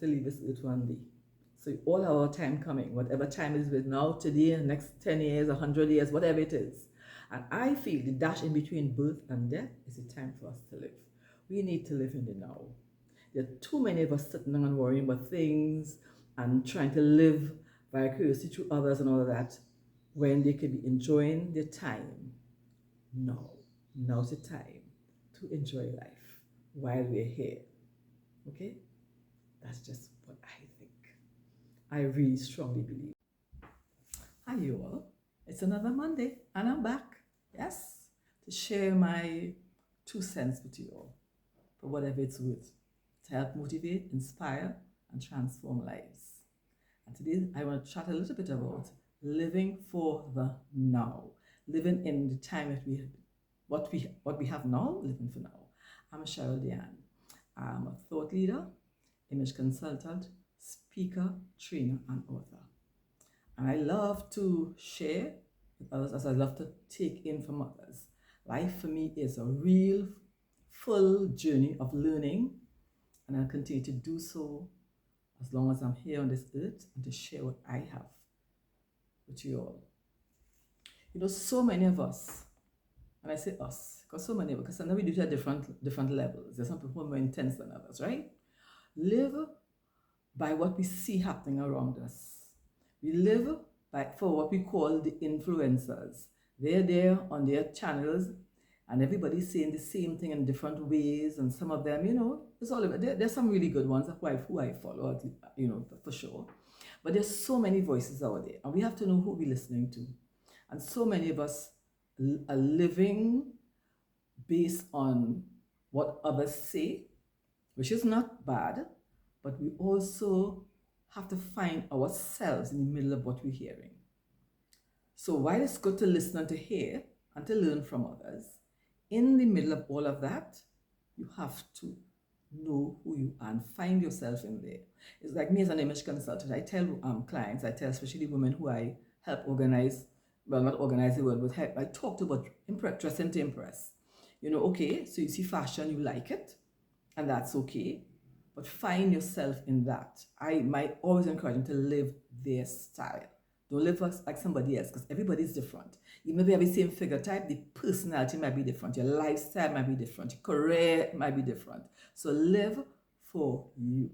to leave this earth one day. So all our time coming, whatever time it is with now, today, next 10 years, 100 years, whatever it is. And I feel the dash in between birth and death is the time for us to live. We need to live in the now. There are too many of us sitting and worrying about things and trying to live vicariously through others and all of that when they could be enjoying their time. No, now's the time to enjoy life while we're here. Okay? That's just what I think. I really strongly believe. Hi, you all. It's another Monday, and I'm back. Yes, to share my 2 cents with you all, for whatever it's worth, to help motivate, inspire, and transform lives. And today I want to chat a little bit about living for the now, living in the time that what we have now, living for now. I'm Cheryl Diane. I'm a thought leader, image consultant, speaker, trainer, and author. And I love to share with others as I love to take in from others. Life for me is a real, full journey of learning, and I'll continue to do so as long as I'm here on this earth and to share what I have with you all. You know, so many of us, and I say us, because so many, because sometimes we do it at different levels. There's some people who are more intense than others, right? Live by what we see happening around us. We live for what we call the influencers. They're there on their channels, and everybody's saying the same thing in different ways. And some of them, you know, it's all about. There's some really good ones who I follow, you know, for sure. But there's so many voices out there, and we have to know who we're listening to. And so many of us are living based on what others say, which is not bad, but we also have to find ourselves in the middle of what we're hearing. So while it's good to listen and to hear and to learn from others, in the middle of all of that, you have to know who you are and find yourself in there. It's like me as an image consultant. I tell clients, I tell especially women who I help organize, well, not organize the word, but help, I talk about dressing to impress. You know, okay, so you see fashion, you like it, and that's okay. But find yourself in that. I might always encourage them to live their style. Don't live like somebody else, because everybody's different. Even if you have the same figure type, the personality might be different. Your lifestyle might be different. Your career might be different. So live for you.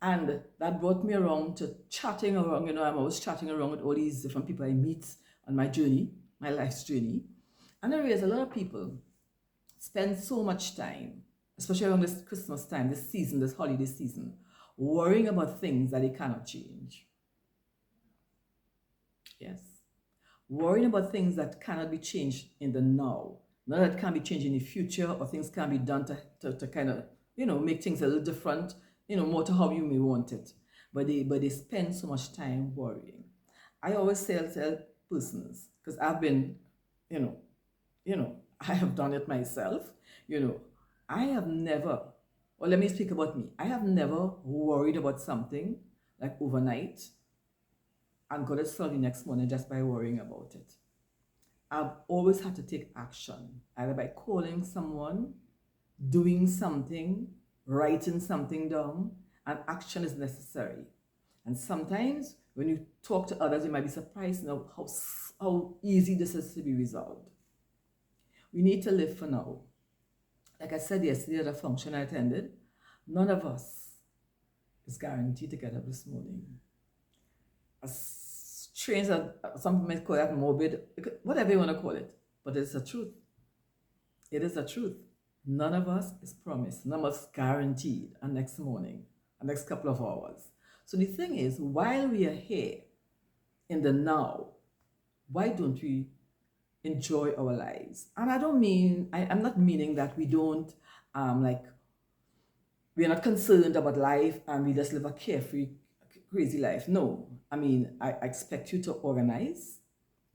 And that brought me around to chatting around. You know, I'm always chatting around with all these different people I meet on my journey, my life's journey. And I realize a lot of people spend so much time, especially around this Christmas time, this season, this holiday season, worrying about things that they cannot change. Yes. Worrying about things that cannot be changed in the now. Not that can be changed in the future, or things can be done to kind of, you know, make things a little different, you know, more to how you may want it. But they spend so much time worrying. I always tell persons, because I've been, you know, I have done it myself, you know, I have never, well, let me speak about me. I have never worried about something like overnight and got it solved the next morning just by worrying about it. I've always had to take action, either by calling someone, doing something, writing something down, and action is necessary. And sometimes when you talk to others, you might be surprised now how easy this is to be resolved. We need to live for now. Like I said yesterday at a function I attended, none of us is guaranteed to get up this morning. As strange as some people might call that morbid, whatever you want to call it, but it's the truth. It is the truth. None of us is promised, none of us guaranteed a next morning, a next couple of hours. So the thing is, while we are here in the now, why don't we enjoy our lives? And I don't mean, I'm not meaning that we don't, we're not concerned about life and we just live a carefree, crazy life. No, I mean, I expect you to organize,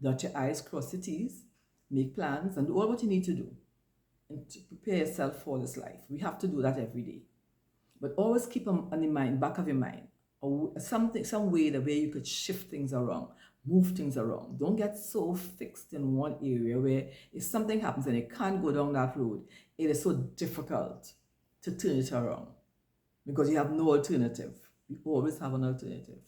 dot your I's, cross your T's, make plans, and do all what you need to do and to prepare yourself for this life. We have to do that every day. But always keep on the mind, back of your mind, or some way the way you could shift things around, move things around. Don't get so fixed in one area where if something happens and you can't go down that road, it is so difficult to turn it around. because you have no alternative. We always have an alternative.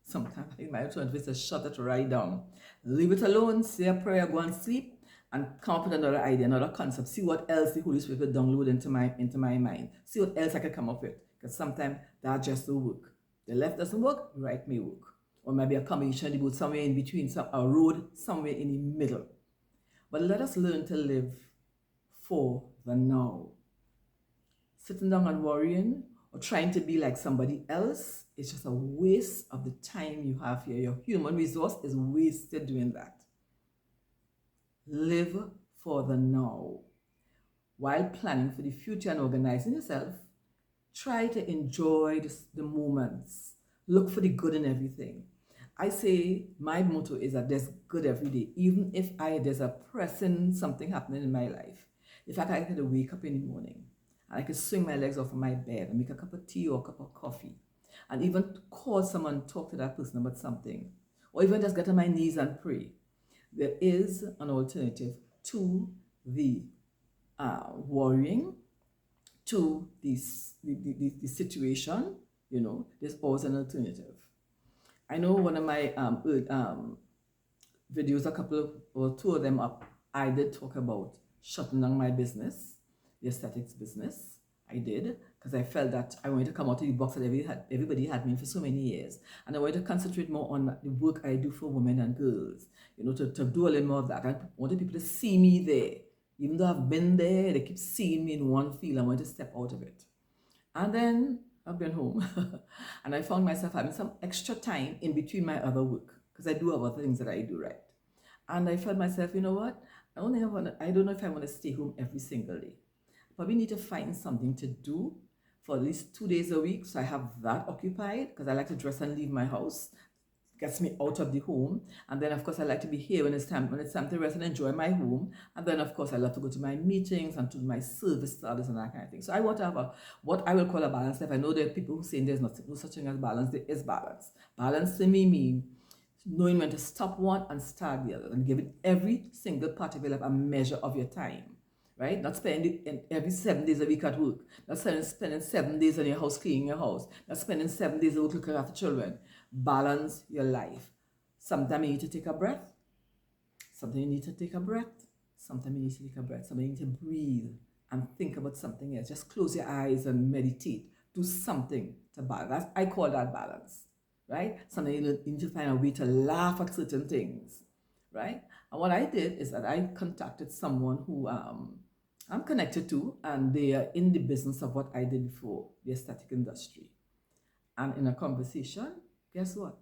Sometimes I think my alternative is to shut it right down. Leave it alone, say a prayer, go and sleep, and come up with another idea, another concept. See what else the Holy Spirit will download into my mind. See what else I can come up with. Because sometimes that just don't work. The left doesn't work, the right may work. Or maybe a combination of both, somewhere in between, a road somewhere in the middle. But let us learn to live for the now. Sitting down and worrying or trying to be like somebody else is just a waste of the time you have here. Your human resource is wasted doing that. Live for the now. While planning for the future and organizing yourself, try to enjoy the moments. Look for the good in everything. I say my motto is that there's good every day, even if there's a pressing something happening in my life. In fact, I could wake up in the morning and I could swing my legs off of my bed and make a cup of tea or a cup of coffee and even call someone, talk to that person about something, or even just get on my knees and pray. There is an alternative to the worrying, to the situation. There's always an alternative. I know one of my videos, a couple or two of them up, I did talk about shutting down my business, the aesthetics business. I did, because I felt that I wanted to come out of the box that everybody had me in for so many years. And I wanted to concentrate more on the work I do for women and girls, to do a little more of that. I wanted people to see me there. Even though I've been there, they keep seeing me in one field. I wanted to step out of it. And then I've been home and I found myself having some extra time in between my other work, because I do have other things that I do, right? And I felt myself, you know what? I don't know if I want to stay home every single day. Probably need to find something to do for at least 2 days a week, so I have that occupied, because I like to dress and leave my house. Gets me out of the home. And then of course I like to be here when it's time to rest and enjoy my home. And then of course I love to go to my meetings and to my service to others and that kind of thing. So I want to have what I will call a balance life. I know there are people who say there's no such thing as balance. There is balance. Balance to me means knowing when to stop one and start the other, and giving every single part of your life a measure of your time. Right? Not spending every 7 days a week at work. Not spending 7 days in your house cleaning your house. Not spending 7 days a week looking after children. Balance your life. Sometimes you need to take a breath. Sometimes you need to take a breath. Sometimes you need to take a breath. Sometimes you need to breathe and think about something else. Just close your eyes and meditate. Do something to balance. I call that balance. Right? Sometimes you need to find a way to laugh at certain things. Right? And what I did is that I contacted someone who I'm connected to, and they are in the business of what I did before, the aesthetic industry. And in a conversation, guess what?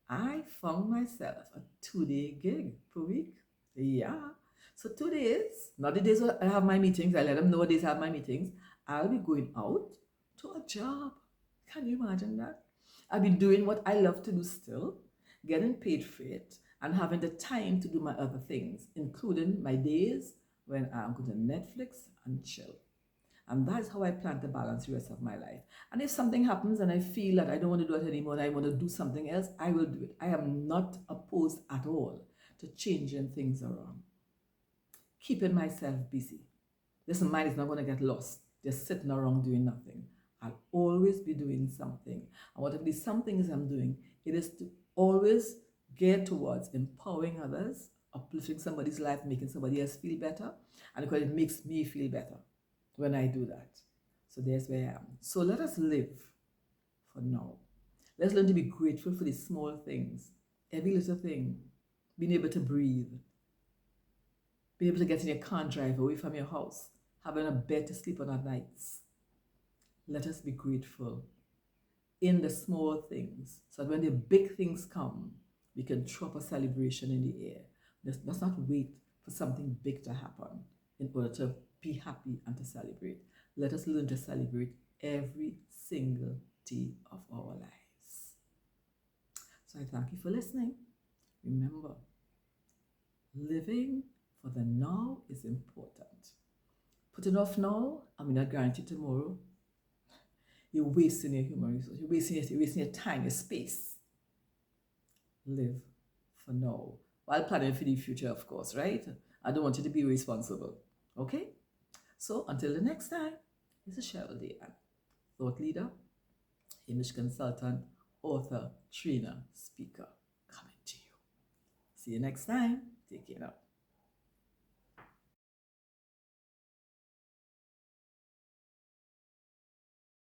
I found myself a 2-day gig per week. Yeah. So 2 days, not the days where I have my meetings, I let them know what days I have my meetings. I'll be going out to a job. Can you imagine that? I'll be doing what I love to do still, getting paid for it, and having the time to do my other things, including my days when I'm going to Netflix and chill. And that's how I plan to balance the rest of my life. And if something happens and I feel that I don't want to do it anymore, I want to do something else, I will do it. I am not opposed at all to changing things around. Keeping myself busy. This mind is not going to get lost just sitting around doing nothing. I'll always be doing something. And whatever these some things I'm doing, it is to always geared towards empowering others, uplifting somebody's life, making somebody else feel better, and because it makes me feel better when I do that. So there's where I am. So let us live for now. Let's learn to be grateful for the small things, every little thing, being able to breathe, being able to get in your car and drive away from your house, having a bed to sleep on at nights. Let us be grateful in the small things, so that when the big things come, we can throw up a celebration in the air. Let's not wait for something big to happen in order to be happy and to celebrate. Let us learn to celebrate every single day of our lives. So I thank you for listening. Remember, living for the now is important. Putting off now, I mean, I guarantee tomorrow, you're wasting your human resource. You're wasting your time, your space. Live for now. While planning for the future, of course, right? I don't want you to be irresponsible. Okay? So until the next time, this is Cheryl Dayan. thought leader, English consultant, author, trainer, speaker, coming to you. See you next time. Take care now.